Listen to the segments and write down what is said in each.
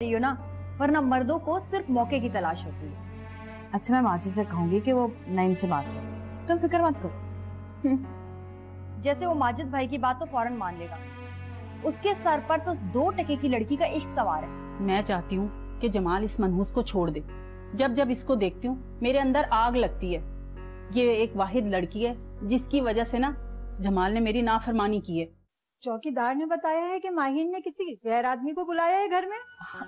रही हो ना, वरना मर्दों को सिर्फ मौके की तलाश होती है। अच्छा, मैं माची से कहूंगी कि वो नईम से बात करे, तुम फिक्र मत करो। जैसे वो माजिद भाई की बात तो फौरन मान लेगा, उसके सर पर तो 2 टके की लड़की का इश्क सवार है। मैं चाहती हूँ कि जमाल इस मनहूस को छोड़ दे। जब जब इसको देखती हूँ मेरे अंदर आग लगती है। ये एक वाहिद लड़की है जिसकी वजह से ना जमाल ने मेरी नाफरमानी की है। चौकीदार ने बताया है कि माहिन ने किसी गैर आदमी को बुलाया है घर में।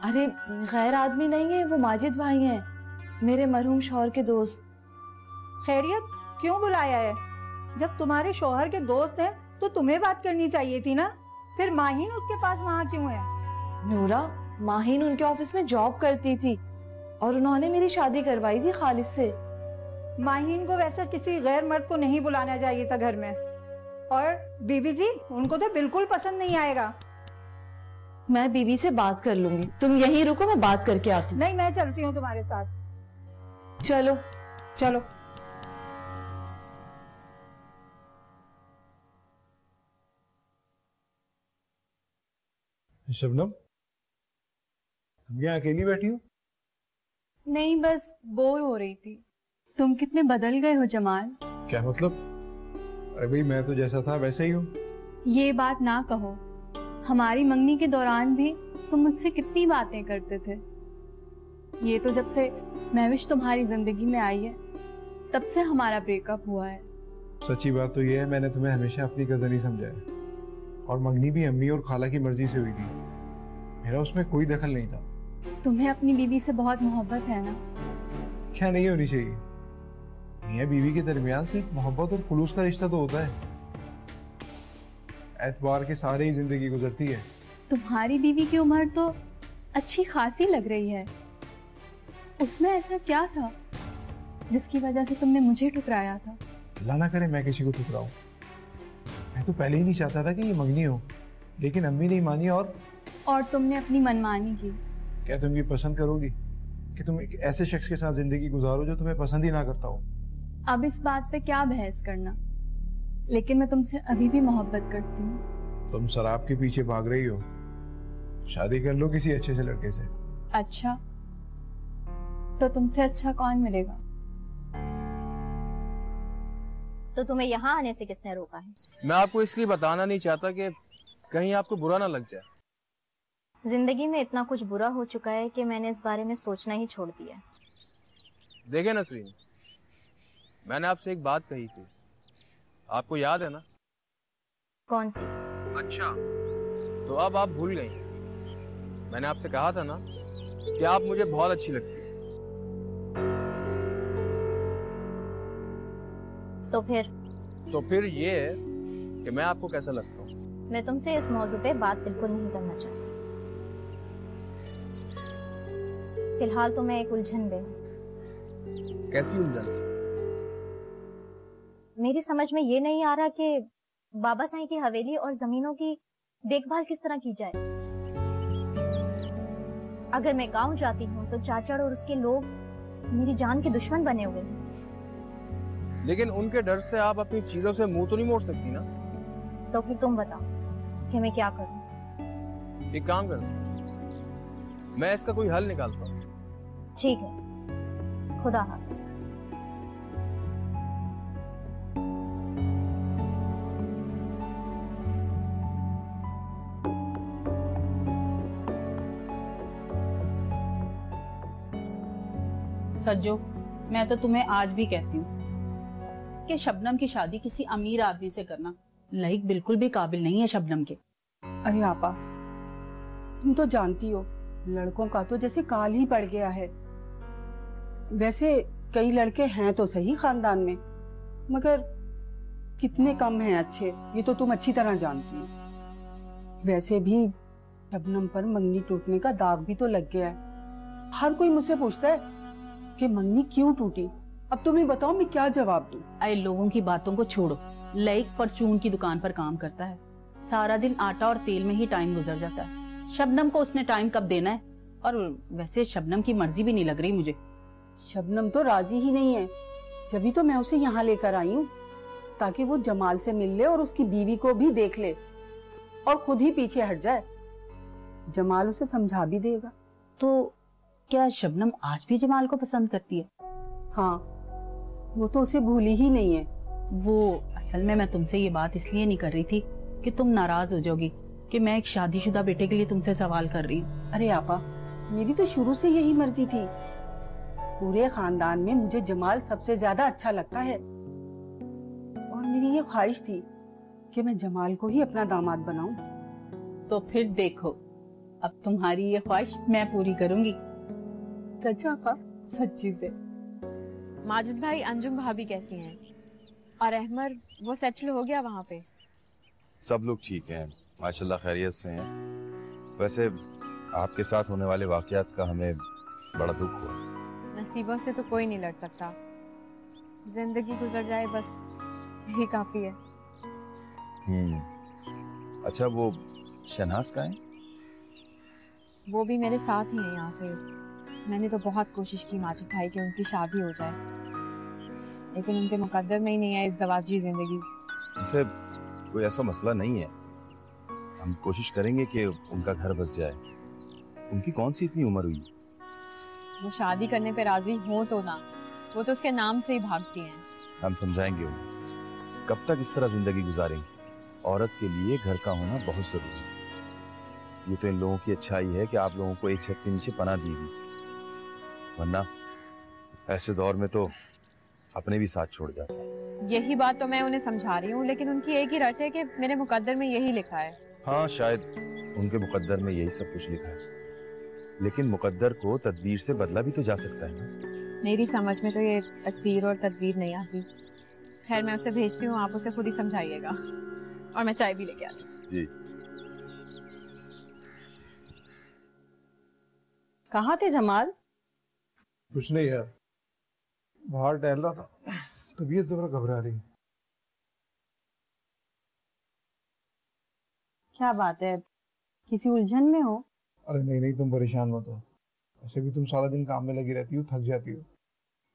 अरे गैर आदमी नहीं है, वो माजिद भाई हैं, मेरे मरहूम शौहर के दोस्त। खैरियत, क्यों बुलाया है? जब तुम्हारे शौहर के दोस्त हैं तो तुम्हें बात करनी चाहिए थी ना। फिर माहिन उसके पास वहाँ क्यों है? नूरा, माहिन उनके ऑफिस में जॉब करती थी और उन्होंने मेरी शादी करवाई थी खालिद से। माहिन को वैसे किसी गैर मर्द को नहीं बुलाना चाहिए था घर में। और बीबी जी, उनको तो बिल्कुल पसंद नहीं आएगा। मैं बीबी से बात कर लूंगी, तुम यहीं रुको, मैं बात करके आती हूँ। नहीं, मैं चलती हूँ तुम्हारे साथ। चलो चलो। शबनम, तुम यहाँ अकेली बैठी हो? नहीं, बस बोर हो रही थी। तुम कितने बदल गए हो जमाल। क्या मतलब? अरे भाई, मैं तो जैसा था वैसा ही हूँ। ये बात ना कहो। हमारी मंगनी के दौरान भी तुम मुझसे कितनी बातें करते थे। ये तो जब से महविश तुम्हारी जिंदगी में आई है तब से हमारा ब्रेकअप हुआ है। सच्ची बात तो ये है, मैंने तुम्हें हमेशा अपनी कजन ही समझा है। और मंगनी भी अम्मी और खाला की मर्जी से हुई थी, मेरा उसमें कोई दखल नहीं था। तुम्हें अपनी बीवी से बहुत मोहब्बत है ना? क्या नहीं होनी चाहिए? मियां बीवी के दरमियान सिर्फ मोहब्बत और खुलूस का रिश्ता तो होता है। एतबार के सारे ही जिंदगी गुजरती है। तुम्हारी बीवी की उम्र तो अच्छी खासी लग रही है। उसमें ऐसा क्या था जिसकी वजह से तुमने मुझे ठुकराया था? अल्लाह ना करे मैं किसी को ठुकराऊं। मैं तो पहले ही नहीं चाहता था कि ये मंगनी हो, लेकिन अम्मी नहीं मानी और तुमने अपनी मनमानी की। क्या तुम ये पसंद करोगी कि तुम एक ऐसे शख्स के साथ जिंदगी गुजारो जो तुम्हें पसंद ही ना करता हो? अब इस बात पे क्या बहस करना, लेकिन मैं तुमसे अभी भी मोहब्बत करती हूँ। तुम शराब के पीछे भाग रही हो, शादी कर लो किसी अच्छे से लड़के से। अच्छा, तो तुमसे अच्छा कौन मिलेगा? तो तुम्हें यहाँ आने से किसने रोका है? मैं आपको इसलिए बताना नहीं चाहता कि कहीं आपको बुरा ना लग जाए। जिंदगी में इतना कुछ बुरा हो चुका है कि मैंने इस बारे में सोचना ही छोड़ दिया। देखे नसरीन, मैंने आपसे एक बात कही थी, आपको याद है ना? कौन सी? अच्छा, तो अब आप भूल गई। मैंने आपसे कहा था ना कि आप मुझे बहुत अच्छी लगती है। तो फिर ये है कि मैं आपको कैसा लगता हूँ। मैं तुमसे इस मौजू पे बात बिल्कुल नहीं करना चाहती। फिलहाल तो मैं एक उलझन में हूँ। कैसी उलझन? मेरी समझ में ये नहीं आ रहा कि बाबा साईं की हवेली और जमीनों की देखभाल किस तरह की जाए। अगर मैं गांव जाती हूँ तो चाचा और उसके लोग मेरी जान के दुश्मन बने हुए हैं। लेकिन उनके डर से आप अपनी चीजों से मुंह तो नहीं मोड़ सकती ना? तो फिर तुम बताओ कि मैं क्या करूं? एक काम करो, मैं इसका कोई हल निकालता हूँ। ठीक है, खुदा हाफिज। सज्जो, मैं तो तुम्हें आज भी कहती हूँ कि शबनम की शादी किसी अमीर आदमी से करना। लाइक बिल्कुल भी काबिल नहीं है शबनम के। अरे आपा, तुम तो जानती हो लड़कों का तो जैसे काल ही पड़ गया है। वैसे कई लड़के हैं तो सही खानदान में, मगर कितने कम हैं अच्छे, ये तो तुम अच्छी तरह जानती हो। वैसे भी शबनम पर मंगनी टूटने का दाग भी तो लग गया है। हर कोई मुझसे पूछता है कि मंगनी क्यों टूटी। अब तुम ही बताओ मैं क्या जवाब दूं? अरे लोगों की बातों को छोड़ो। लाइक परचून की दुकान पर काम करता है, सारा दिन आटा और तेल में ही टाइम गुजर जाता है। शबनम को उसने टाइम कब देना है? और वैसे शबनम की मर्जी भी नहीं लग रही मुझे। शबनम तो राजी ही नहीं है, जब तो मैं उसे यहाँ लेकर आई हूँ ताकि वो जमाल से मिल ले और उसकी बीवी को भी देख ले और खुद ही पीछे हट जाए। जमाल उसे समझा भी देगा। तो क्या शबनम आज भी जमाल को पसंद करती है? हाँ, वो तो उसे भूली ही नहीं है। वो असल में मैं तुमसे ये बात इसलिए नहीं कर रही थी कि तुम नाराज हो जाओगी कि मैं एक शादीशुदा बेटे के लिए तुमसे सवाल कर रही हूँ। अरे आपा, मेरी तो शुरू से यही मर्जी थी। पूरे खानदान में मुझे जमाल सबसे ज्यादा अच्छा लगता है और मेरी ये ख्वाहिश थी कि मैं जमाल को ही अपना दामाद बनाऊं। तो फिर देखो, अब तुम्हारी ये ख्वाहिश मैं पूरी करूंगी। सच आपा? सच्ची से। माजिद भाई, अंजुम भाभी कैसी हैं? और अहमर, वो सेटल हो गया वहाँ पे? सब लोग ठीक हैं माशाल्लाह, खैरियत से हैं। वैसे आपके साथ होने वाले वाकयात का हमें बड़ा दुख हुआ। नसीबों से तो कोई नहीं लड़ सकता, जिंदगी गुजर जाए बस यही काफी है। अच्छा, वो शहनाज का है? वो भी मेरे साथ ही है यहाँ पे। मैंने तो बहुत कोशिश की माजिद भाई कि उनकी शादी हो जाए, लेकिन उनके मुकद्दर में ही नहीं है इस दवाजी जिंदगी। वैसे कोई ऐसा मसला नहीं है, हम कोशिश करेंगे कि उनका घर बस जाए। उनकी कौन सी इतनी उम्र हुई? वो शादी करने पे राजी हो तो ना, वो तो उसके नाम से ही भागती हैं। हम समझाएंगे उन्हें। कब तक इस तरह जिंदगी गुजारेंगे? औरत के लिए घर का होना बहुत जरूरी है। ये तो इन लोगों की अच्छाई है कि आप लोगों को एक छत के नीचे पनाह दी गई, वरना ऐसे दौर में तो अपने भी साथ छोड़ जाते हैं। यही बात तो मैं उन्हें समझा रही हूँ, लेकिन उनकी एक ही रट है कि मेरे मुकद्दर में यही लिखा है। हाँ, शायद उनके मुकद्दर में यही सब कुछ लिखा है, लेकिन मुकद्दर को तदबीर से बदला भी तो जा सकता है ना। मेरी समझ में तो ये तकदीर और तदबीर नहीं आती। खैर, मैं उसे भेजती हूँ, आप उसे खुद ही समझाइएगा, और मैं चाय भी लेके आती हूँ। जी। कहाँ थे जमाल? कुछ नहीं यार, बाहर टहल रहा था, तबीयत जरा घबरा रही। क्या बात है, किसी उलझन में हो? अरे नहीं नहीं, तुम परेशान मत हो। ऐसे भी तुम सारा दिन काम में लगी रहती हो, थक जाती हो।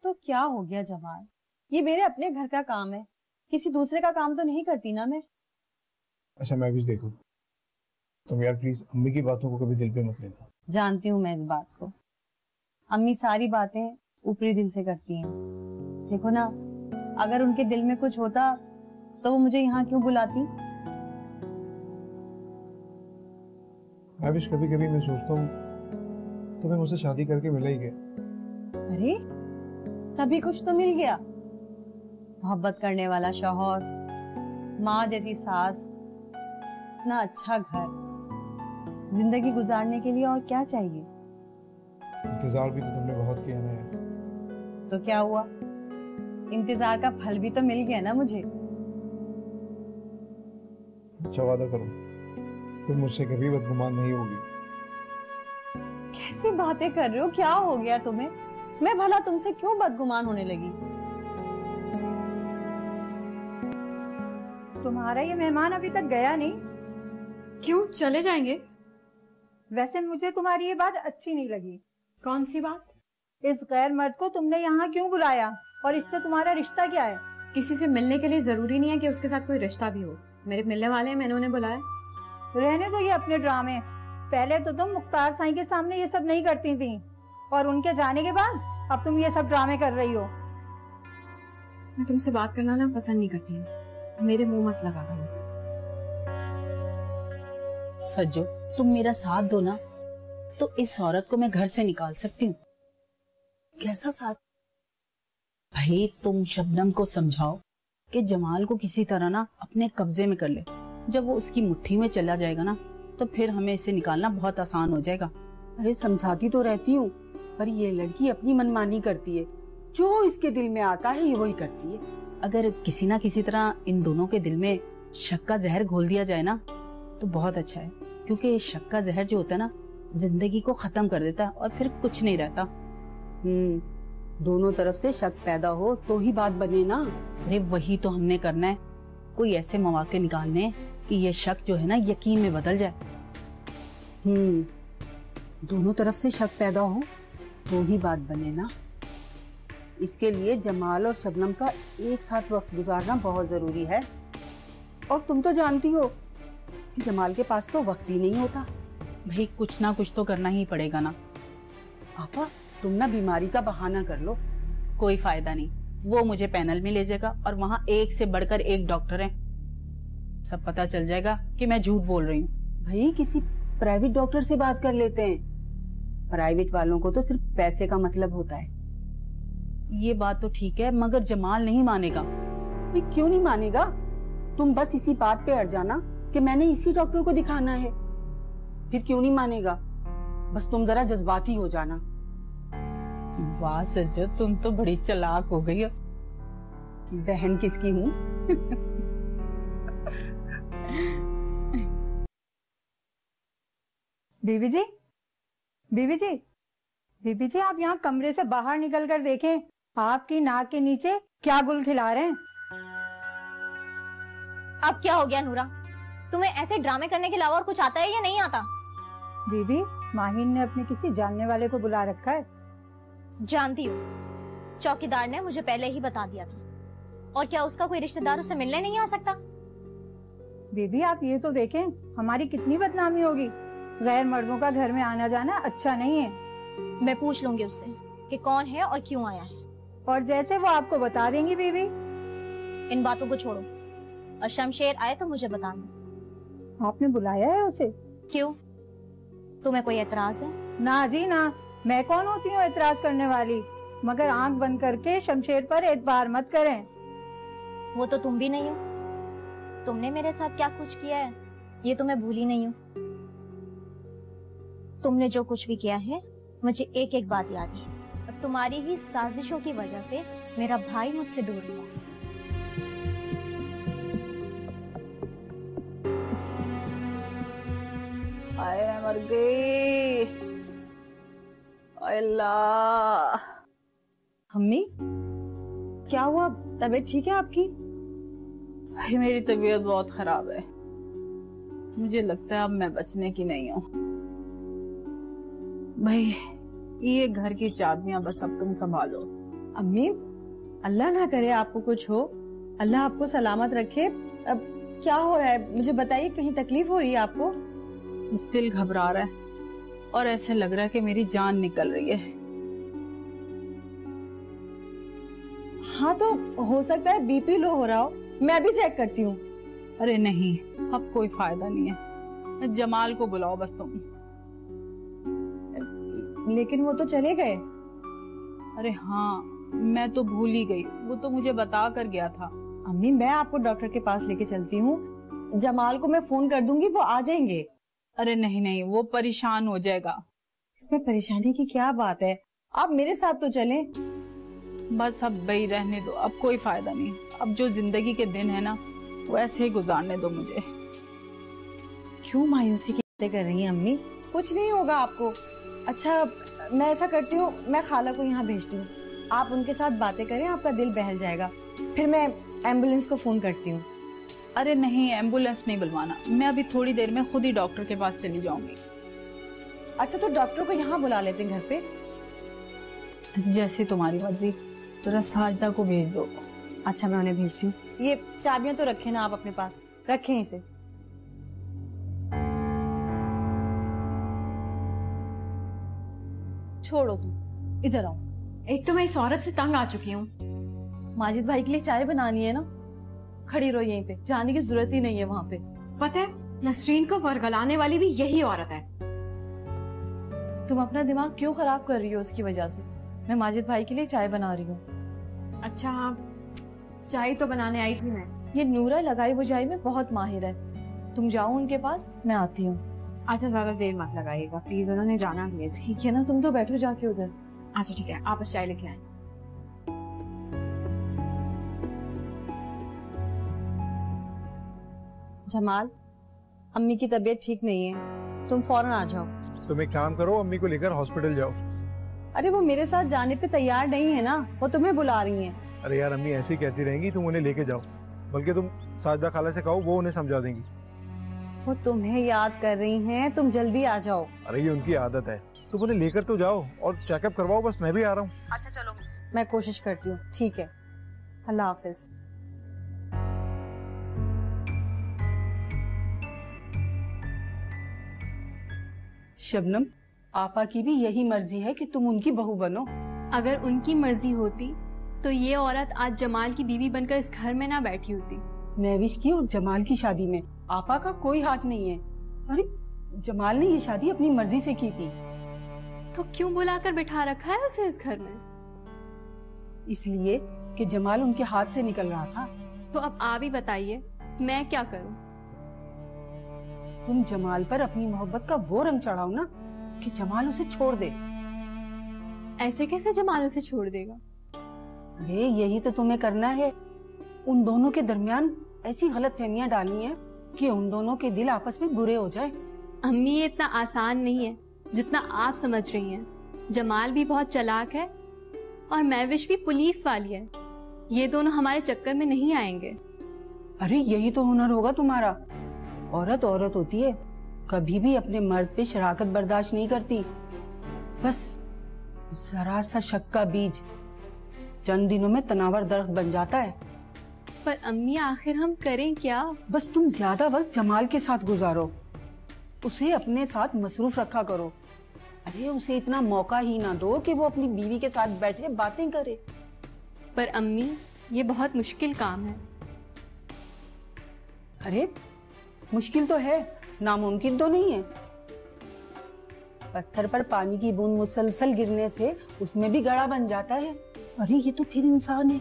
तो क्या हो गया जमाल, ये मेरे अपने घर का काम है, किसी दूसरे का काम तो नहीं करती ना मैं। अच्छा मैं भी देखो, तुम यार प्लीज अम्मी की बातों को कभी दिल पे मत लेना। जानती हूँ मैं इस बात को, अम्मी सारी बातें ऊपरी दिल से करती हैं। देखो ना, अगर उनके दिल में कुछ होता तो वो मुझे यहाँ क्यों बुलाती? मैं भी कभी कभी मैं सोचता हूँ तुम्हें मुझसे शादी करके मिला ही गया। अरे तभी कुछ तो मिल गया, मोहब्बत करने वाला शौहर, माँ जैसी सास, इतना अच्छा घर, जिंदगी गुजारने के लिए और क्या चाहिए? इंतजार भी तो तुमने बहुत किया ना यार। तो क्या हुआ, इंतजार का फल भी तो मिल गया ना मुझे। अच्छा वादा करो, तुम मुझसे कभी बदगुमान नहीं होगी। कैसी बातें कर रहे हो, क्या हो गया तुम्हें? मैं भला तुमसे क्यों बदगुमान होने लगी? तुम्हारा ये मेहमान अभी तक गया नहीं? क्यों, चले जाएंगे? वैसे मुझे तुम्हारी ये बात अच्छी नहीं लगी। कौन सी बात? इस गैर मर्द को तुमने यहाँ क्यों बुलाया, और इससे तुम्हारा रिश्ता क्या है? किसी से मिलने के लिए जरूरी नहीं है कि उसके साथ कोई रिश्ता भी हो। मेरे मिलने वाले हैं, मैंने उन्हें बुलाया। रहने दो ये अपने ड्रामे। पहले तो तुम मुख्तार साईं के सामने ये सब नहीं करती थी, और उनके जाने के बाद अब तुम ये सब ड्रामे कर रही हो। मैं तुमसे बात करना ना पसंद नहीं करती हूँ, मेरे मुंह मत लगा करो। सज्जो, तुम मेरा साथ दो ना, तो इस औरत को मैं घर से निकाल सकती हूँ। कैसा साथ? भाई तुम शबनम को समझाओ कि जमाल को किसी तरह ना अपने कब्जे में कर ले। जब वो उसकी मुट्ठी में चला जाएगा ना, तो फिर हमें इसे निकालना बहुत आसान हो जाएगा। अरे समझाती तो रहती हूँ, पर ये लड़की अपनी मनमानी करती है, जो इसके दिल में आता है ये वही करती है। अगर किसी ना किसी तरह इन दोनों के दिल में शक का जहर घोल दिया जाए ना, तो बहुत अच्छा है, क्योंकि शक का जहर जो होता है ना, जिंदगी को खत्म कर देता है और फिर कुछ नहीं रहता। दोनों तरफ से शक पैदा हो तो ही बात बने ना। अरे वही तो हमने करना है, कोई ऐसे मौके निकालने हैं कि ये शक जो है ना यकीन में बदल जाए। दोनों तरफ से शक पैदा हो तो ही बात बने ना। इसके लिए जमाल और शबनम का एक साथ वक्त गुजारना बहुत जरूरी है, और तुम तो जानती हो कि जमाल के पास तो वक्त ही नहीं होता। भाई कुछ ना कुछ तो करना ही पड़ेगा ना, पापा तुम ना बीमारी का बहाना कर लो। कोई फायदा नहीं, वो मुझे पैनल में ले जाएगा और वहां एक से बढ़कर एक डॉक्टर है। सब पता चल जाएगा कि मैं झूठ बोल रही हूँ। भाई किसी प्राइवेट डॉक्टर से बात कर लेते हैं। प्राइवेट वालों को तो सिर्फ पैसे का मतलब होता है। ये बात तो ठीक है, मगर जमाल नहीं मानेगा। भाई क्यों नहीं मानेगा? तुम बस इसी बात पे अड़ जाना कि मैंने इसी डॉक्टर को दिखाना है, फिर क्यों नहीं मानेगा? बस तुम जरा जज्बाती हो जाना। वाह सज्जो, तुम तो बड़ी चालाक हो गई हो। बहन किसकी हूँ? बीबी जी, बीबी जी, बीबी जी, आप यहाँ कमरे से बाहर निकल कर देखें, आपकी नाक के नीचे क्या गुल खिला रहे हैं। अब क्या हो गया नूरा? तुम्हें ऐसे ड्रामे करने के अलावा और कुछ आता है या नहीं आता? बीबी, माहिन ने अपने किसी जानने वाले को बुला रखा है। जानती हूँ, चौकीदार ने मुझे पहले ही बता दिया था। और क्या उसका कोई रिश्तेदार उसे मिलने नहीं आ सकता? बीबी आप ये तो देखें, हमारी कितनी बदनामी होगी। गैर मर्दों का घर में आना जाना अच्छा नहीं है। मैं पूछ लूंगी उससे कि कौन है और क्यों आया है, और जैसे वो आपको बता देंगी। बीबी इन बातों को छोड़ो और शमशेर आए तो मुझे बताना। आपने बुलाया है उसे? क्यों, तुम्हें कोई एतराज है? ना जी ना, मैं कौन होती हूँ एतराज करने वाली, मगर आंख बंद करके शमशेर पर एतबार मत करें। वो तो तुम भी नहीं हो। तुमने मेरे साथ क्या कुछ किया है ये तो मैं भूली नहीं हूँ। तुमने जो कुछ भी किया है मुझे एक एक बात याद है। और तुम्हारी ही साजिशों की वजह से मेरा भाई मुझसे दूर हुआ। आए मर गई। अल्लाह। अम्मी क्या हुआ? तबीयत ठीक है आपकी? मेरी तबीयत बहुत खराब है। मुझे लगता है अब मैं बचने की नहीं हूँ। भाई ये घर की चाबियां बस अब तुम संभालो। अम्मी अल्लाह ना करे आपको कुछ हो, अल्लाह आपको सलामत रखे। अब क्या हो रहा है मुझे बताइए, कहीं तकलीफ हो रही है आपको? दिल घबरा रहा है और ऐसे लग रहा है कि मेरी जान निकल रही है। हाँ तो हो सकता है बीपी लो हो रहा हो, मैं भी चेक करती हूँ। अरे नहीं, अब कोई फायदा नहीं है। जमाल को बुलाओ बस तुम। लेकिन वो तो चले गए। अरे हाँ, मैं तो भूल ही गई, वो तो मुझे बता कर गया था। अम्मी मैं आपको डॉक्टर के पास लेके चलती हूँ, जमाल को मैं फोन कर दूंगी, वो आ जाएंगे। अरे नहीं नहीं, वो परेशान हो जाएगा। इसमें परेशानी की क्या बात है, आप मेरे साथ तो चलें। बस अब भाई रहने दो, अब कोई फायदा नहीं। अब जो जिंदगी के दिन है ना वो ऐसे ही गुजारने दो मुझे। क्यों मायूसी की बातें कर रही हैं अम्मी? कुछ नहीं होगा आपको। अच्छा मैं ऐसा करती हूँ, मैं खाला को यहाँ भेजती हूँ, आप उनके साथ बातें करें, आपका दिल बहल जाएगा। फिर मैं एम्बुलेंस को फोन करती हूँ। अरे नहीं, एम्बुलेंस नहीं बुलवाना, मैं अभी थोड़ी देर में खुद ही डॉक्टर के पास चली जाऊंगी। अच्छा तो डॉक्टर को यहाँ बुला लेते हैं घर पे। जैसे तुम्हारी मर्जी, जरा साजदा को भेज दो। अच्छा मैं उन्हें भेजती हूँ। ये चाबियां तो रखे ना आप अपने पास, रखें इसे। छोड़ो तुम, इधर आओ। एक तो मैं इस औरत से तंग आ चुकी हूँ। माजिद भाई के लिए चाय बनानी है ना, खड़ी रहो यहीं पे, जाने की जरूरत ही नहीं है वहां पे। पता है नसरीन को वर्गलाने वाली भी यही औरत है। तुम अपना दिमाग क्यों खराब कर रही हो उसकी वजह से? मैं माजिद भाई के लिए चाय बना रही हूँ। अच्छा हाँ, चाय तो बनाने आई थी मैं। ये नूरा लगाई बुझाई में बहुत माहिर है, तुम जाओ उनके पास, मैं आती हूँ। अच्छा ज्यादा देर मत लगाइएगा प्लीज, उन्होंने जाना भी है। ठीक है ना, तुम तो बैठो जाके उधर। अच्छा ठीक है, आप बस चाय लेके आए। जमाल अम्मी की तबीयत ठीक नहीं है, तुम फौरन आ जाओ। तुम एक काम करो, अम्मी को लेकर हॉस्पिटल जाओ। अरे वो मेरे साथ जाने पे तैयार नहीं है ना, वो तुम्हें बुला रही हैं। अरे यार अम्मी ऐसी कहती रहेंगी, तुम उन्हें लेके जाओ। बल्कि तुम साजदा खाला से कहो, वो उन्हें समझा देंगी। वो तुम्हें याद कर रही हैं, तुम जल्दी आ जाओ। अरे ये उनकी आदत है, तुम उन्हें लेकर तो जाओ और चेकअप करवाओ, बस मैं भी आ रहा हूँ। अच्छा चलो मैं कोशिश करती हूँ। ठीक है, अल्लाह हाफिज। शबनम, आपा की भी यही मर्जी है कि तुम उनकी बहू बनो। अगर उनकी मर्जी होती तो ये औरत आज जमाल की बीवी बनकर इस घर में ना बैठी होती। महविश की और जमाल की शादी में आपा का कोई हाथ नहीं है। अरे जमाल ने ये शादी अपनी मर्जी से की थी। तो क्यों बुलाकर बिठा रखा है उसे इस घर में? इसलिए कि जमाल उनके हाथ से निकल रहा था। तो अब आप ही बताइए मैं क्या करूं? तुम जमाल पर अपनी मोहब्बत का वो रंग चढ़ाओ ना कि जमाल उसे छोड़ दे। ऐसे कैसे जमाल उसे छोड़ देगा? अरे यही तो तुम्हें करना है। उन दोनों के दरमियान ऐसी गलतफहमियां डालनी है कि उन दोनों के दिल आपस में बुरे हो जाए। अम्मी ये इतना आसान नहीं है जितना आप समझ रही हैं। जमाल भी बहुत चालाक है और महविश भी पुलिस वाली है। ये दोनों हमारे चक्कर में नहीं आएंगे। अरे यही तो हुनर होगा तुम्हारा। औरत औरत होती है, कभी भी अपने मर्द पे शराकत बर्दाश्त नहीं करती। बस जरा सा शक का बीज चंद दिनों में तनावर दरख्त बन जाता है। पर अम्मी आखिर हम करें क्या? बस तुम ज्यादा वक्त जमाल के साथ गुजारो, उसे अपने साथ मसरूफ रखा करो। अरे उसे इतना मौका ही ना दो कि वो अपनी बीवी के साथ बैठे बातें करे। पर अम्मी ये बहुत मुश्किल काम है। अरे मुश्किल तो है, नामुमकिन तो नहीं है। पत्थर पर पानी की बूंद मुसलसल गिरने से उसमें भी गड़ा बन जाता है। अरे ये तो फिर इंसान है।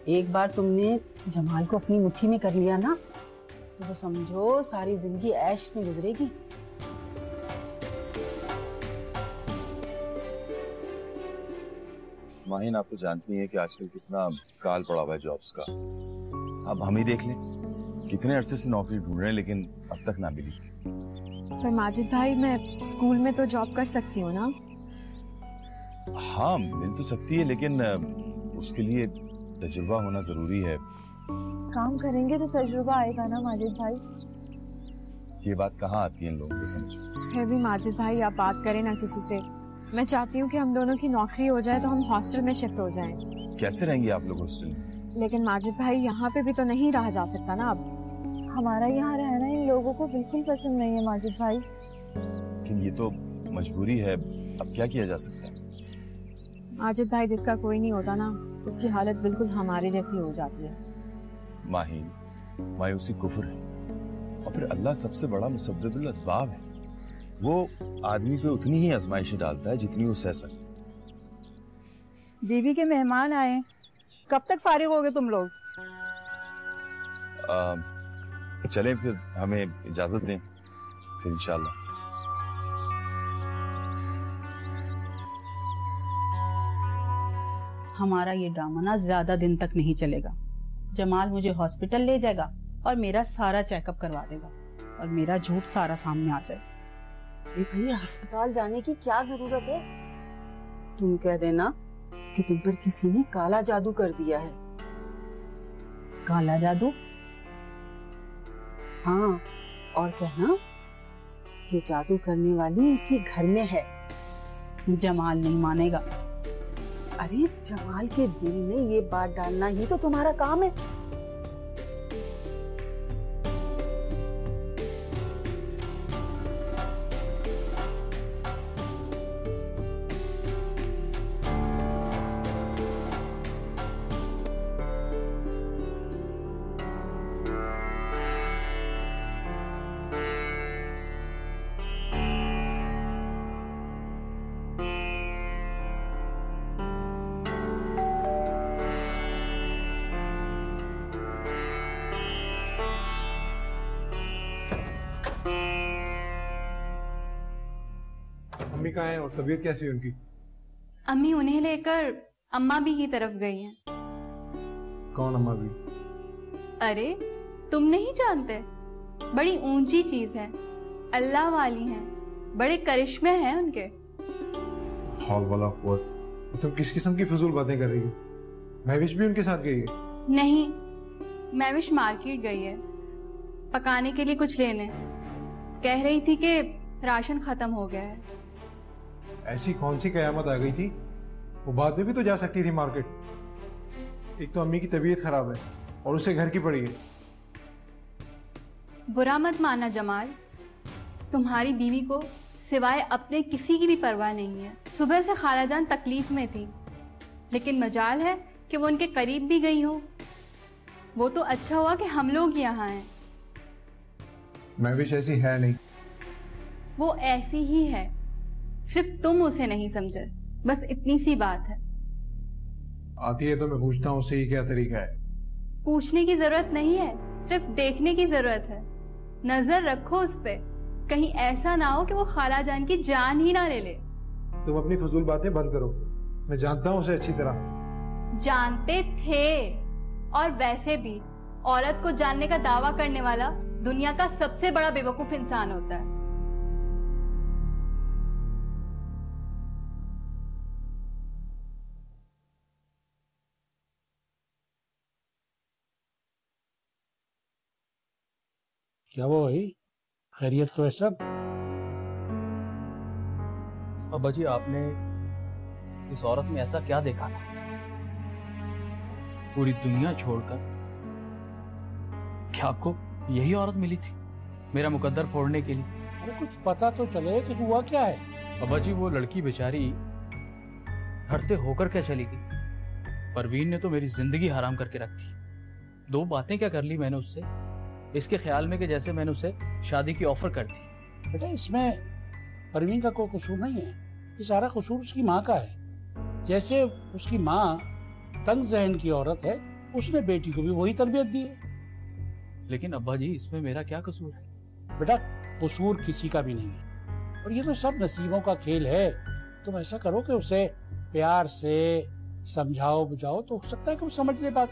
एक बार तुमने जमाल को अपनी मुट्ठी में कर लिया ना तो वो समझो सारी जिंदगी ऐश में गुजरेगी। माहिन, आप तो जानती हैं कि आजकल कितना काल पड़ा हुआ है जॉब्स का। अब हम ही देख लें, कितने अरसे से नौकरी ढूंढ रहे हैं लेकिन अब तक ना मिली। पर माजिद भाई, मैं स्कूल में तो जॉब कर सकती हूँ ना? हाँ मिल तो सकती है, लेकिन उसके लिए तजुर्बा होना जरूरी है। काम करेंगे तो तजुर्बा आएगा ना माजिद भाई। ये बात कहाँ आती है इन लोगों के समझ। फिर भी माजिद भाई आप बात करें ना किसी से। मैं चाहती हूँ कि हम दोनों की नौकरी हो जाए तो हम हॉस्टल में शिफ्ट हो जाएं। कैसे रहेंगे आप लोग हॉस्टल में? लेकिन माजिद भाई यहाँ पे भी तो नहीं रहा जा सकता ना अब। हमारा यहाँ रहना इन लोगों को बिल्कुल पसंद नहीं है माजिद भाई। लेकिन ये तो मजबूरी है, अब क्या किया जा सकता है। माजिद भाई, जिसका कोई नहीं होता ना उसकी हालत बिल्कुल हमारे जैसी हो जाती है। माहिन, मायूसी कुफ्र है और फिर अल्लाह सबसे बड़ा मुसब्बिबुल असबाब है। वो आदमी पे उतनी ही आजमाइशें डालता है जितनी वो सह सकता है। बीवी के मेहमान आए, कब तक फारिग होगे तुम लोग? चलें फिर, हमें इजाजत दें फिर इंशाल्लाह। हमारा ये ड्रामा ना ज्यादा दिन तक नहीं चलेगा। जमाल मुझे हॉस्पिटल ले जाएगा और मेरा सारा चेकअप करवा देगा और मेरा झूठ सारा सामने आ जाए। भैया अस्पताल जाने की क्या जरूरत है? तुम कह देना कि तुम पर किसी ने काला जादू कर दिया है। काला जादू? हाँ, और कहना कि जादू करने वाली इसी घर में है। जमाल नहीं मानेगा। अरे जमाल के दिल में ये बात डालना ही तो तुम्हारा काम है। अम्मी कहाँ है और तबीयत कैसी है उनकी? अम्मी उन्हें लेकर अम्मा भी की तरफ गई हैं। कौन अम्मा भी? अरे तुम नहीं जानते? बड़ी ऊंची चीज है, अल्लाह वाली हैं, बड़े करिश्मे हैं उनके। हौल वला कुव्वत। तुम किस किस्म की फजूल बातें कर रही हो? महविश भी उनके साथ गई है? नहीं, महविश मार्केट गई है पकाने के लिए कुछ लेने। कह रही थी कि राशन खत्म हो गया है। ऐसी कौन सी कयामत आ गई थी? वो बाद में भी तो जा सकती थी मार्केट। एक तो अम्मी की तबीयत खराब है और उसे घर की पड़ी है। बुरा मत मानना जमाल, तुम्हारी बीवी को सिवाय अपने किसी की भी परवाह नहीं है। सुबह से खालाजान तकलीफ में थी, लेकिन मजाल है कि वो उनके करीब भी गई हो। वो तो अच्छा हुआ कि हम लोग यहाँ हैं। महविश ऐसी है नहीं। वो ऐसी ही है, सिर्फ तुम उसे नहीं समझे, बस इतनी सी बात है। आती है तो मैं पूछता हूँ उससे, ये क्या तरीका है? पूछने की जरूरत नहीं है, सिर्फ देखने की जरूरत है। नजर रखो उस पे, कहीं ऐसा ना हो कि वो खालाजान की जान ही ना ले ले। तुम अपनी फजूल बातें बंद करो, मैं जानता हूँ उसे अच्छी तरह। जानते थे, और वैसे भी औरत को जानने का दावा करने वाला दुनिया का सबसे बड़ा बेवकूफ इंसान होता है। क्या वो भाई, खैरियत तो है सब? अब्बा जी, आपने इस औरत में ऐसा क्या देखा था पूरी दुनिया छोड़कर? क्या आपको यही औरत मिली थी मेरा मुकद्दर फोड़ने के लिए? अरे कुछ पता तो चले कि हुआ क्या है। अब्बा जी, वो लड़की बेचारी घर से होकर क्या चली गई? परवीन ने तो मेरी जिंदगी हराम करके रख दी। 2 बातें क्या कर ली मैंने उससे, इसके ख्याल में कि जैसे मैंने उसे शादी की ऑफर कर दी। बेटा, इसमें परवीन का कोई कसूर नहीं है, ये सारा कसूर उसकी माँ का है। जैसे उसकी माँ तंग जहन की औरत है, उसने बेटी को भी वही तरबियत दी है। लेकिन अब्बा जी, इसमें मेरा क्या कसूर है? बेटा, कसूर किसी का भी नहीं है, और ये तो सब नसीबों का खेल है। तुम ऐसा करो कि उसे प्यार से समझाओ बुझाओ, तो हो सकता है कि वो समझ ले बात।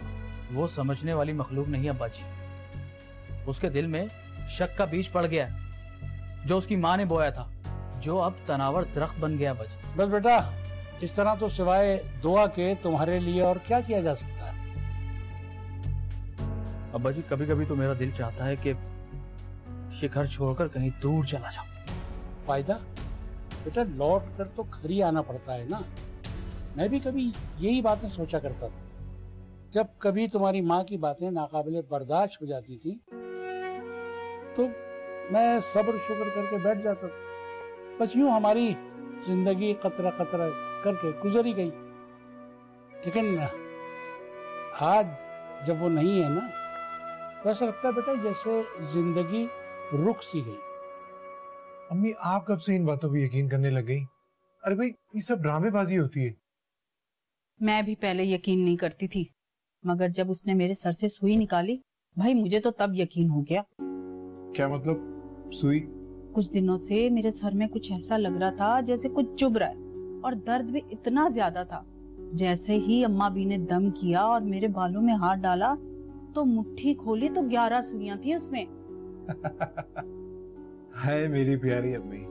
वो समझने वाली मखलूक नहीं अब्बा जी। उसके दिल में शक का बीज पड़ गया जो उसकी माँ ने बोया था, जो अब तनावर दरख्त बन गया। बस बेटा, इस तरह तो सिवाय दुआ के तुम्हारे लिए और क्या किया जा सकता है? अब्बा जी, कभी कभी तो मेरा दिल चाहता है कि शिखर छोड़कर कहीं दूर चला जाऊं। फायदा? बेटा, लौट कर तो घर ही आना पड़ता है ना। मैं भी कभी यही बातें सोचा करता था। जब कभी तुम्हारी माँ की बातें नाकाबिले बर्दाश्त हो जाती थी तो मैं सब्र शुक्र करके बैठ जाता था। बस यूं हमारी जिंदगी कतरा कतरा करके गुजर ही गई। लेकिन आज जब वो नहीं है ना, तो ऐसा लगता है बेटा जैसे जिंदगी रुक सी गई। अम्मी, आप कब से इन बातों पर यकीन करने लग गई? अरे भाई, ये सब ड्रामेबाजी होती है। मैं भी पहले यकीन नहीं करती थी, मगर जब उसने मेरे सर से सुई निकाली, भाई मुझे तो तब यकीन हो गया। क्या मतलब? सुई? कुछ दिनों से मेरे सर में कुछ ऐसा लग रहा था जैसे कुछ चुभ रहा है, और दर्द भी इतना ज्यादा था। जैसे ही अम्मा बी ने दम किया और मेरे बालों में हाथ डाला तो मुट्ठी खोली तो 11 सुइयां थी उसमें। है मेरी प्यारी अम्मी,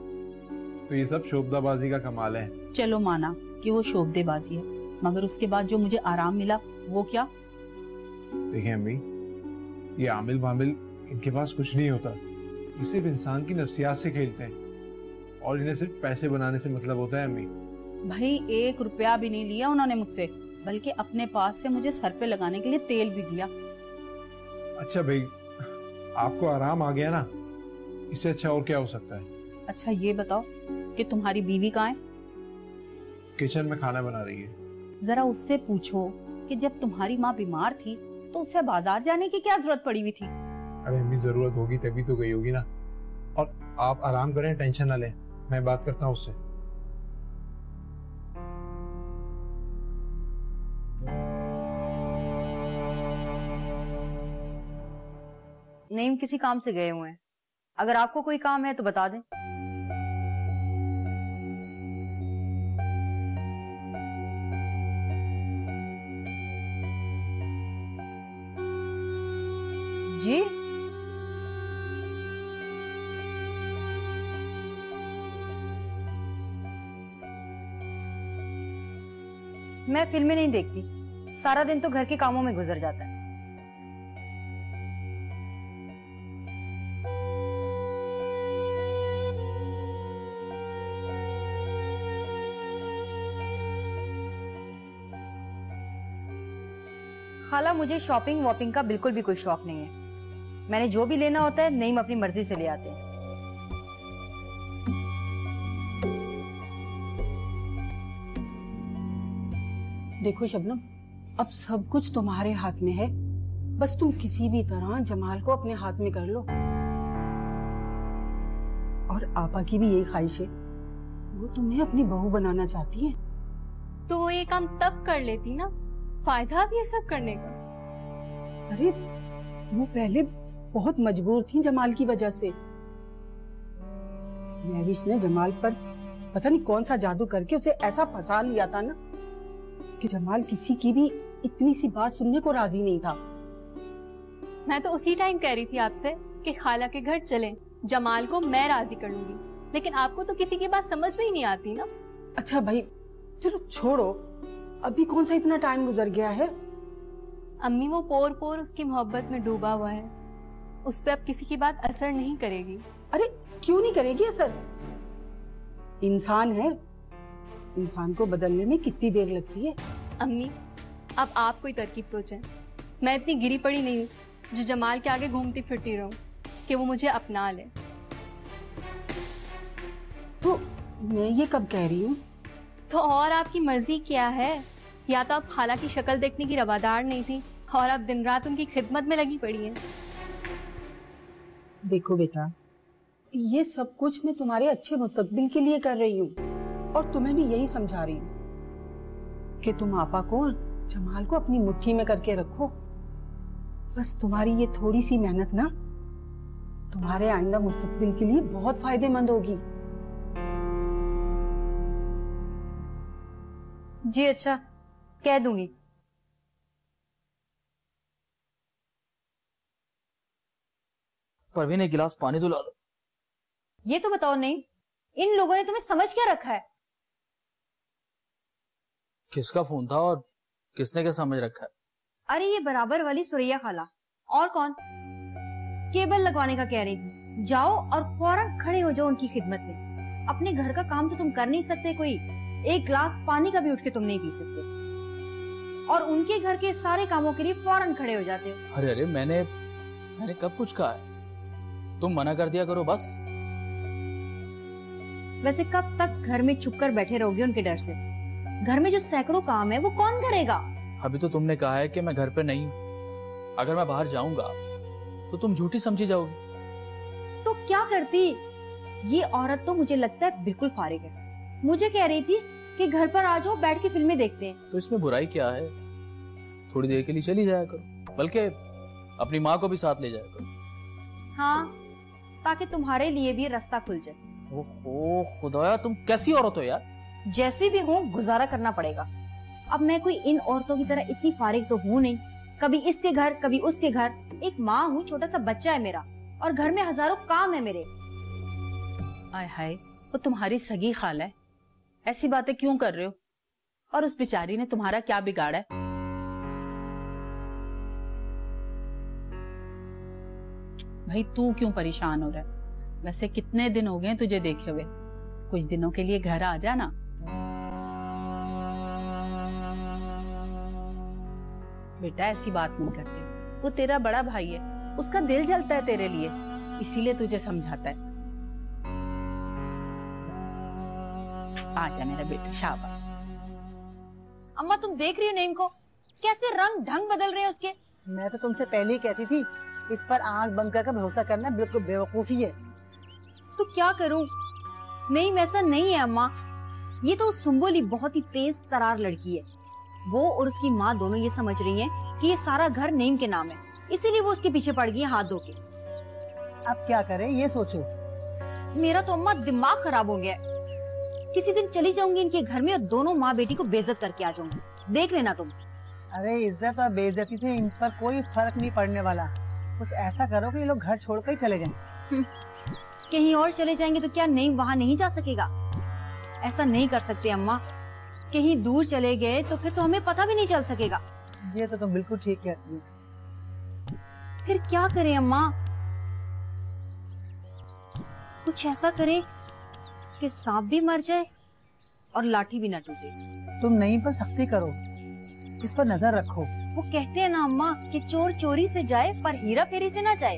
तो ये सब शोभदाबाजी का कमाल है। चलो माना कि वो शोभदेबाजी है, मगर उसके बाद जो मुझे आराम मिला वो क्या? देखिए अम्मी, ये आमिल वामिल इनके पास कुछ नहीं होता। ये सिर्फ इंसान की नफ्सियात से खेलते हैं, और इन्हें सिर्फ पैसे बनाने से मतलब होता है अम्मी। भाई 1 रुपया भी नहीं लिया उन्होंने मुझसे, बल्कि अपने पास से मुझे सर पे लगाने के लिए तेल भी दिया। अच्छा भाई, आपको आराम आ गया ना, इससे अच्छा और क्या हो सकता है? अच्छा ये बताओ कि तुम्हारी बीवी कहाँ है? किचन में खाना बना रही है। जरा उससे पूछो कि जब तुम्हारी माँ बीमार थी तो उसे बाजार जाने की क्या जरूरत पड़ी हुई थी? अरे अम्मी, जरूरत होगी तभी तो गई होगी ना। और आप आराम करें, टेंशन ना लें, मैं बात करता हूँ उससे। नईम किसी काम से गए हुए हैं, अगर आपको कोई काम है तो बता दें। जी मैं फिल्में नहीं देखती, सारा दिन तो घर के कामों में गुजर जाता है। खाला, मुझे शॉपिंग वॉपिंग का बिल्कुल भी कोई शौक नहीं है। मैंने जो भी लेना होता है नईम अपनी मर्जी से ले आते हैं। देखो शबनम, अब सब कुछ तुम्हारे हाथ में है, बस तुम किसी भी तरह जमाल को अपने हाथ में कर लो। और आपा की भी यही ख्वाहिश है, वो तुम्हें अपनी बहू बनाना चाहती है। तो वो ये काम तब कर लेती ना, फायदा भी है सब करने का। अरे वो पहले बहुत मजबूर थी जमाल की वजह से। महविश ने जमाल पर पता नहीं कौन सा जादू करके उसे ऐसा फंसा लिया था ना कि जमाल किसी की भी इतनी सी बात सुनने को राजी नहीं था। मैं तो उसी टाइम कह रही थी आपसे कि खाला के घर चलें, जमाल को मैं राजी कर लूंगी, लेकिन आपको तो किसी की बात समझ में ही नहीं आती ना। अच्छा भाई चलो छोड़ो, अभी कौन सा इतना टाइम गुजर गया है। अम्मी वो पोर पोर उसकी मोहब्बत में डूबा हुआ है, उस पर अब किसी की बात असर नहीं करेगी। अरे क्यों नहीं करेगी असर? इंसान है, इंसान को बदलने में कितनी देर लगती है। अम्मी अब आप कोई तरकीब सोचें, मैं इतनी गिरी पड़ी नहीं हूँ जो जमाल के आगे घूमती फिरती रहूं कि वो मुझे अपना ले। तो मैं ये कब कह रही हूँ? तो और आपकी मर्जी क्या है? या तो आप खाला की शक्ल देखने की रवादार नहीं थी और आप दिन रात उनकी खिदमत में लगी पड़ी हैं। देखो बेटा, ये सब कुछ मैं तुम्हारे अच्छे मुस्तकबिल के लिए कर रही हूँ और तुम्हें भी यही समझा रही हूँ कि तुम आपा को जमाल को अपनी मुट्ठी में करके रखो। बस तुम्हारी ये थोड़ी सी मेहनत ना तुम्हारे आइंदा मुस्तकबिल के लिए बहुत फायदेमंद होगी। जी अच्छा, कह दूंगी। परवीन एक गिलास पानी तो ला दो। ये तो बताओ नहीं, इन लोगों ने तुम्हें समझ क्या रखा है? किसका फोन था और किसने क्या समझ रखा है? अरे ये बराबर वाली सुरैया खाला। और कौन? केबल लगवाने का कह रही थी। जाओ और फौरन खड़े हो जाओ उनकी खिदमत में। अपने घर का काम तो तुम कर नहीं सकते, कोई एक गिलास पानी का भी उठ के तुम नहीं पी सकते, और उनके घर के सारे कामों के लिए फौरन खड़े हो जाते हो। अरे अरे मैंने कब कुछ कहा है? तुम मना कर दिया करो बस। वैसे कब तक घर में छुप कर बैठे रहोगे उनके डर से? घर में जो सैकड़ों काम है वो कौन करेगा? अभी तो तुमने कहा है कि मैं घर पे नहीं हूँ। अगर मैं बाहर जाऊंगा तो तुम झूठी समझी जाओगी। तो क्या करती? ये औरत तो मुझे लगता है बिल्कुल फारिग है। मुझे कह रही थी कि घर पर आ जाओ, बैठ के फिल्में देखते हैं। तो इसमें बुराई क्या है? थोड़ी देर के लिए चली जाया करो, बल्कि अपनी माँ को भी साथ ले जाया करो। हाँ, ताकि तुम्हारे लिए भी रास्ता खुल जाए। ओहो खुदाया, तुम कैसी औरत हो यार। जैसी भी हूँ, गुजारा करना पड़ेगा। अब मैं कोई इन औरतों की तरह इतनी फारिग तो हूँ नहीं, कभी इसके घर कभी उसके घर। एक माँ हूँ, छोटा सा बच्चा है मेरा, और घर में हजारों काम है मेरे। आय हाय, वो तुम्हारी सगी खाला है, ऐसी बातें क्यों कर रहे हो? और उस बेचारी ने तुम्हारा क्या बिगाड़ा है? भाई तू क्यों परेशान हो रहा है? वैसे कितने दिन हो गए तुझे देखे हुए, कुछ दिनों के लिए घर आ जाना। बेटा ऐसी बात नहीं करते, वो तेरा बड़ा भाई है, उसका दिल जलता है तेरे लिए, इसीलिए तुझे समझाता है। आजा मेरा बेटा, शाबाश। अम्मा तुम देख रही हो नईम को, कैसे रंग ढंग बदल रहे हैं उसके। मैं तो तुमसे पहले ही कहती थी, इस पर आंख बंद करके भरोसा करना बिल्कुल बेवकूफी है। तो क्या करूं? नहीं वैसा नहीं है अम्मा, ये तो सुम्बुल बहुत ही तेज तरार लड़की है। वो और उसकी माँ दोनों ये समझ रही हैं कि ये सारा घर नईम के नाम है, इसीलिए वो उसके पीछे पड़ गई है हाथ धो के। अब क्या करें ये सोचो। मेरा तो अम्मा दिमाग खराब हो गया है। किसी दिन चली जाऊंगी इनके घर में और दोनों माँ बेटी को बेइज्जत करके आ जाऊंगी, देख लेना तुम। अरे इज्जत और बेइज्जती से इन पर कोई फर्क नहीं पड़ने वाला। कुछ ऐसा करो कि ये लोग घर छोड़कर ही चले जाएं। कहीं और चले जाएंगे तो क्या नईम वहाँ नहीं जा सकेगा? ऐसा नहीं कर सकते अम्मा, कहीं दूर चले गए तो फिर तो हमें पता भी नहीं चल सकेगा। ये तो तुम बिल्कुल ठीक कहती हो। फिर क्या करें अम्मा? कुछ ऐसा करें कि सांप भी मर जाए और लाठी भी ना टूटे। तुम नईम पर सख्ती करो, इस पर नजर रखो। वो कहते हैं ना अम्मा कि चोर चोरी से जाए पर हीरा फेरी से ना जाए,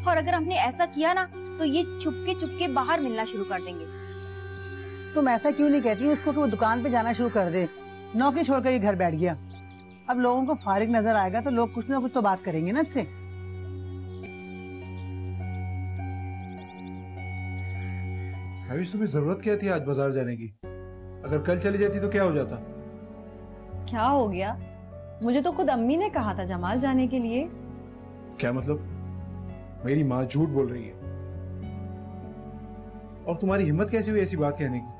और अगर हमने ऐसा किया ना तो ये चुपके बाहर मिलना शुरू कर देंगे। तुम ऐसा क्यों नहीं कहती, इसको तो वो दुकान पे जाना शुरू कर दे। नौकरी छोड़कर ये घर बैठ गया। अब लोगों को फारिग नजर आएगा तो लोग कुछ ना कुछ तो बात करेंगे ना इससे। हवीश, तुम्हें जरूरत क्या थी आज बाजार जाने की? अगर कल चली जाती तो क्या हो जाता? क्या हो गया? मुझे तो खुद अम्मी ने कहा था जमाल जाने के लिए। क्या मतलब? मेरी माँ झूठ बोल रही है? और तुम्हारी हिम्मत कैसी हुई ऐसी बात कहने की?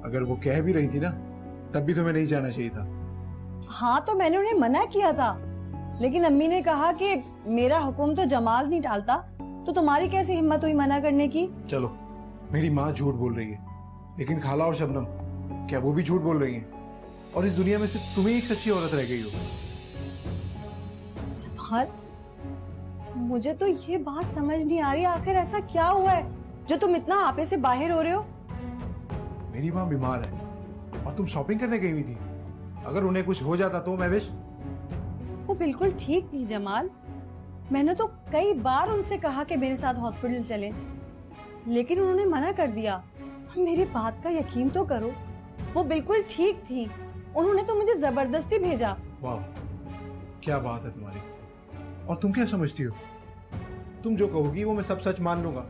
अगर वो कह भी रही थी ना, तब भी तुम्हें नहीं जाना चाहिए था। हाँ तो मैंने उन्हें मना किया था, लेकिन अम्मी ने कहा कि मेरा हुक्म तो जमाल नहीं टालता, तो तुम्हारी कैसी हिम्मत हुई मना करने की? चलो, मेरी माँ झूठ बोल रही है, लेकिन खाला और शबनम, क्या वो भी झूठ बोल रही हैं? और इस दुनिया में सिर्फ तुम ही एक सच्ची औरत रह गई हो। जमाल, मुझे तो ये बात समझ नहीं आ रही, आखिर ऐसा क्या हुआ है जो तुम इतना आपे से बाहर हो रहे हो? मेरी माँ बीमार है और तुम शॉपिंग करने गई हुई थी। अगर उन्हें कुछ हो जाता तो महविश? वो बिल्कुल ठीक थी जमाल, मैंने तो कई बार उनसे कहा कि मेरे साथ हॉस्पिटल चलें, लेकिन उन्होंने मना कर दिया। मेरी बात का यकीन तो करो, वो बिल्कुल ठीक थी, उन्होंने तो मुझे जबरदस्ती भेजा। वाह, क्या बात है तुम्हारी। और तुम क्या समझती हो? तुम जो कहोगी वो मैं सब सच मान लूंगा।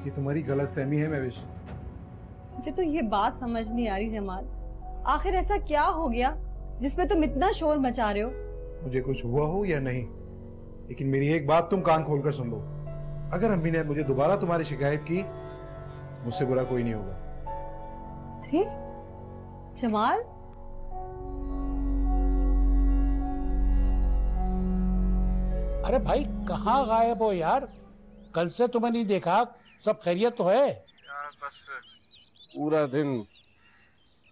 ये तुम्हारी गलतफहमी है महविश। मुझे तो ये बात समझ नहीं आ रही जमाल, आखिर ऐसा क्या हो गया जिसमें तुम इतना शोर मचा रहे हो? मुझे कुछ हुआ हो या नहीं, लेकिन मेरी एक बात तुम कान खोलकर सुन लो। अगर अम्मी ने मुझे दोबारा तुम्हारी शिकायत की, मुझसे बुरा कोई नहीं होगा। अरे जमाल, अरे भाई कहाँ गायब हो यार? कल से तुम्हें नहीं देखा, सब खैरियत तो है? यार बस पूरा दिन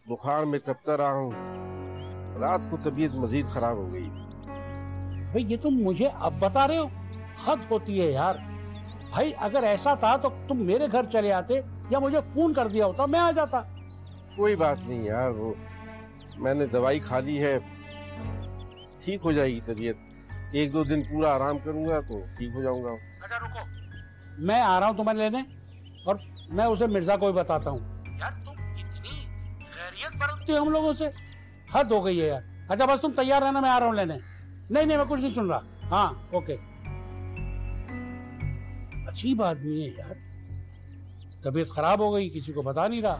बुखार में तपता रहा हूँ, रात को तबीयत मजीद खराब हो गई। भाई ये तुम मुझे अब बता रहे हो? हद होती है यार। भाई अगर ऐसा था तो तुम मेरे घर चले आते या मुझे फोन कर दिया होता, मैं आ जाता। कोई बात नहीं यार, वो मैंने दवाई खा ली है, ठीक हो जाएगी तबीयत। एक दो दिन पूरा आराम करूंगा तो ठीक हो जाऊंगा। अच्छा रुको, मैं आ रहा हूँ तुम्हें लेने और मैं उसे मिर्जा को भी बताता हूँ। यार तुम इतनी खैरियत बरतती हो हम लोगों से, हद हो गई है यार। अच्छा बस तुम तैयार रहना, मैं आ रहा हूँ लेने। नहीं मैं कुछ नहीं सुन रहा। हाँ ओके। अच्छी बात नहीं है यार, तबीयत खराब हो गई, किसी को बता नहीं रहा।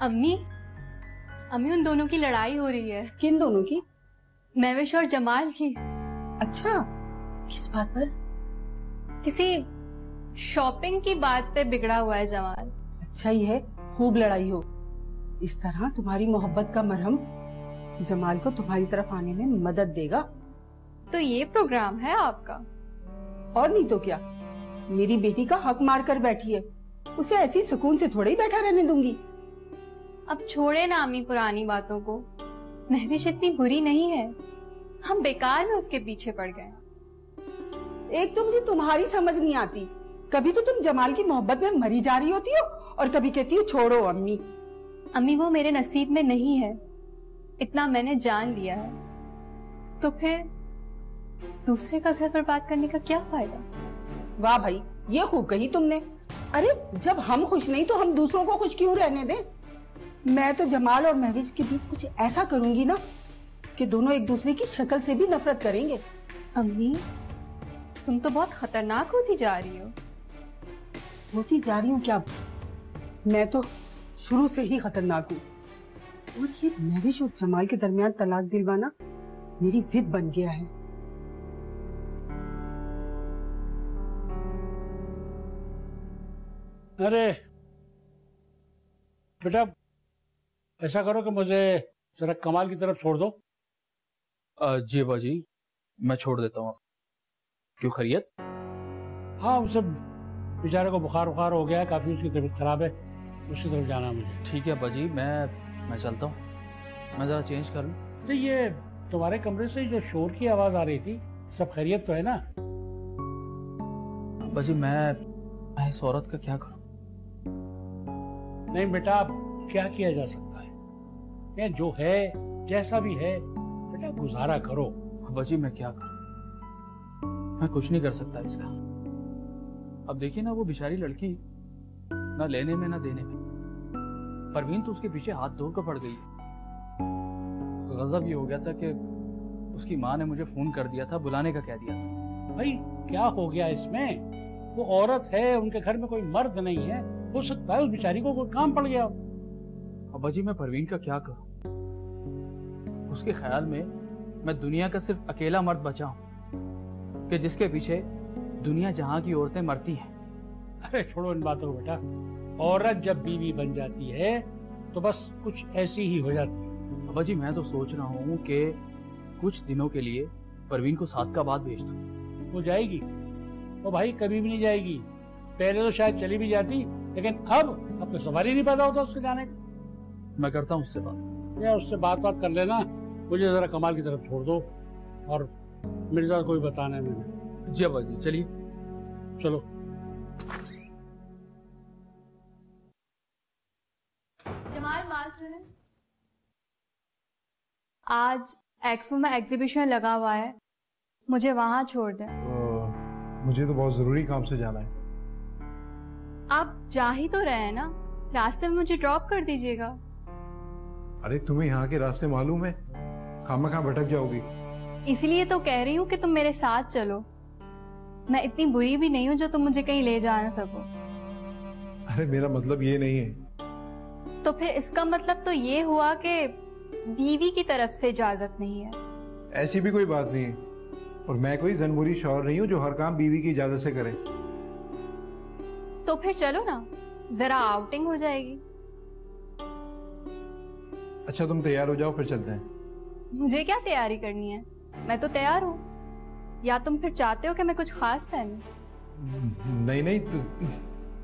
अम्मी, अम्मी उन दोनों की लड़ाई हो रही है। किन दोनों की? महविश और जमाल की। अच्छा, किस बात पर? किसी शॉपिंग की बात पे बिगड़ा हुआ है जमाल। अच्छा ही है, खूब लड़ाई हो। इस तरह तुम्हारी मोहब्बत का मरहम जमाल को तुम्हारी तरफ आने में मदद देगा। तो ये प्रोग्राम है आपका? और नहीं तो क्या, मेरी बेटी का हक मार कर बैठी है, उसे ऐसी सुकून से थोड़े ही बैठा रहने दूंगी। अब छोड़े ना अम्मी पुरानी बातों को, महविश इतनी बुरी नहीं है, हम बेकार में उसके पीछे पड़ गए। एक तो मुझे तुम्हारी समझ नहीं आती, कभी तो तुम जमाल की मोहब्बत में मरी जा रही होती हो और कभी कहती हो छोड़ो अम्मी। अम्मी वो मेरे नसीब में नहीं है, इतना मैंने जान लिया है, तो फिर दूसरे का घर बर्बाद करने का क्या फायदा? वाह भाई, ये खूब कही तुमने। अरे जब हम खुश नहीं तो हम दूसरों को खुश क्यों रहने दें? मैं तो जमाल और महविश के बीच कुछ ऐसा करूंगी ना कि दोनों एक दूसरे की शक्ल से भी नफरत करेंगे। अम्मी तुम तो बहुत खतरनाक होती जा रही हो। होती जा रही हूँ क्या? मैं तो शुरू से ही खतरनाक हूँ। और ये महविश और जमाल के दरमियान तलाक दिलवाना मेरी जिद बन गया है। अरे बेटा, ऐसा करो कि मुझे जरा कमाल की तरफ छोड़ दो। जी बाजी, मैं छोड़ देता हूँ। क्यों, खैरियत? हाँ, उसे बेचारे को बुखार हो गया है, काफी उसकी तबीयत खराब है, उसकी तरफ जाना है मुझे। ठीक है बाजी, मैं चलता हूँ, मैं जरा चेंज कर लूँ। तो ये तुम्हारे कमरे से जो शोर की आवाज आ रही थी, सब खैरियत तो है ना? बाजी मैं इस औरत का क्या करूँ? नहीं बेटा, अब क्या किया जा सकता है? ये जो है जैसा भी है बेटा, गुजारा करो। बाजी मैं क्या करूँ, मैं कुछ नहीं कर सकता इसका। अब देखिए ना, वो बेचारी लड़की ना लेने में ना देने में। परवीन तो उसके पीछे हाथ धोकर पड़ गई है। गजब ये हो गया था कि उसकी माँ ने मुझे फोन कर दिया था, बुलाने का कह दिया था। भाई क्या हो गया इसमें? वो औरत है, उनके घर में कोई मर्द नहीं है, हो सकता है उस बेचारी को कोई काम पड़ गया हो। अब्बा जी मैं परवीन का क्या करूं? उसके ख्याल में मैं दुनिया का सिर्फ अकेला मर्द बचा हूं कि जिसके पीछे दुनिया जहां की औरतें मरती हैं। अरे छोड़ो इन बातों को बेटा, औरत जब बीवी बन जाती है तो बस कुछ ऐसी ही हो जाती है। अब्बा जी मैं तो सोच रहा हूँ कि कुछ दिनों के लिए परवीन को सादकाबाद भेज दूं। वो जाएगी? वो भाई कभी भी नहीं जाएगी। पहले तो शायद चली भी जाती, लेकिन अब तो सवाल ही नहीं पैदा होता उसके जाने का। मैं करता हूँ उससे बात। या उससे बात कर लेना, मुझे जरा कमाल की तरफ छोड़ दो और मिर्जा को भी बताना है मैंने। जी अब्बा जी चलिए। चलो। जमाल बात सुने, आज एक्सपो में एग्जीबिशन लगा हुआ है, मुझे वहां छोड़ दें। मुझे तो बहुत जरूरी काम से जाना है। आप जा ही तो रहे हैं ना, रास्ते में मुझे ड्रॉप कर दीजिएगा। अरे तुम्हें यहाँ के रास्ते मालूम है, खामखा भटक जाओगी। इसीलिए तो कह रही हूँ कि तुम मेरे साथ चलो। मैं इतनी बुरी भी नहीं हूँ जो तुम मुझे कहीं ले जा ना सको। अरे मेरा मतलब ये नहीं है। तो फिर इसका मतलब तो ये हुआ कि बीवी की तरफ से इजाजत नहीं है। ऐसी भी कोई बात नहीं है, और मैं कोई जनबुरी शौहर नहीं हूँ जो हर काम बीवी की इजाजत से करे। तो फिर चलो ना, जरा आउटिंग हो जाएगी। अच्छा तुम तैयार हो जाओ, फिर चलते हैं। मुझे क्या तैयारी करनी है, मैं तो तैयार हूँ। या तुम फिर चाहते हो कि मैं कुछ खास पहनूं? नहीं नहीं,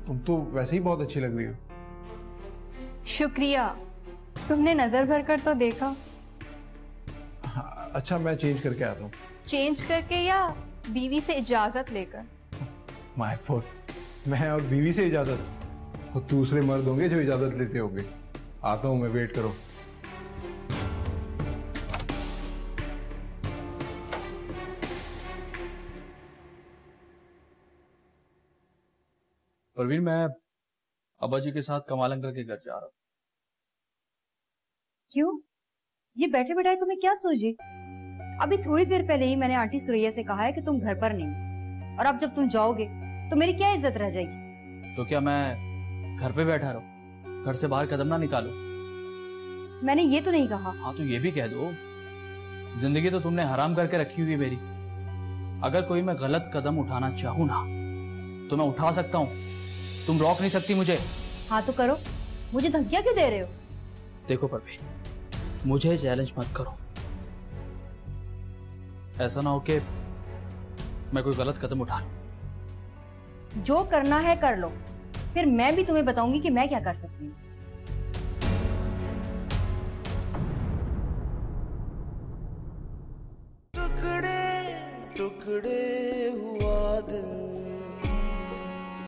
तुम तो वैसे ही बहुत अच्छी लग रही हो। शुक्रिया, तुमने नजर भर कर तो देखा। अच्छा मैं चेंज करके आता हूँ। चेंज करके या बीवी से इजाजत लेकर? माय फॉर, मैं और बीवी से इजाजत? और दूसरे मर्द होंगे जो इजाजत लेते होंगे। आता हूँ मैं, वेट करो। परवीन मैं अब्बा जी के साथ कमाल अंकल के घर जा रहा हूँ। क्यों? ये बैठे बैठाए तुम्हें क्या सूझी? अभी थोड़ी देर पहले ही मैंने आंटी सुरैया से कहा है कि तुम घर पर नहीं, और अब जब तुम जाओगे तो मेरी क्या इज्जत रह जाएगी? तो क्या मैं घर पे बैठा रहूं, घर से बाहर कदम ना निकालूं? मैंने ये तो नहीं कहा। हाँ तो ये भी कह दो, जिंदगी तो तुमने हराम करके रखी हुई मेरी। अगर कोई मैं गलत कदम उठाना चाहूँ ना तो मैं उठा सकता हूँ, तुम रोक नहीं सकती मुझे। हाँ तो करो, मुझे धमकियां क्यों दे रहे हो? देखो परवीन, मुझे चैलेंज मत करो। ऐसा ना हो कि मैं कोई गलत कदम उठा लूं। जो करना है कर लो, फिर मैं भी तुम्हें बताऊंगी कि मैं क्या कर सकती हूँ। टुकड़े टुकड़े हुआ दिल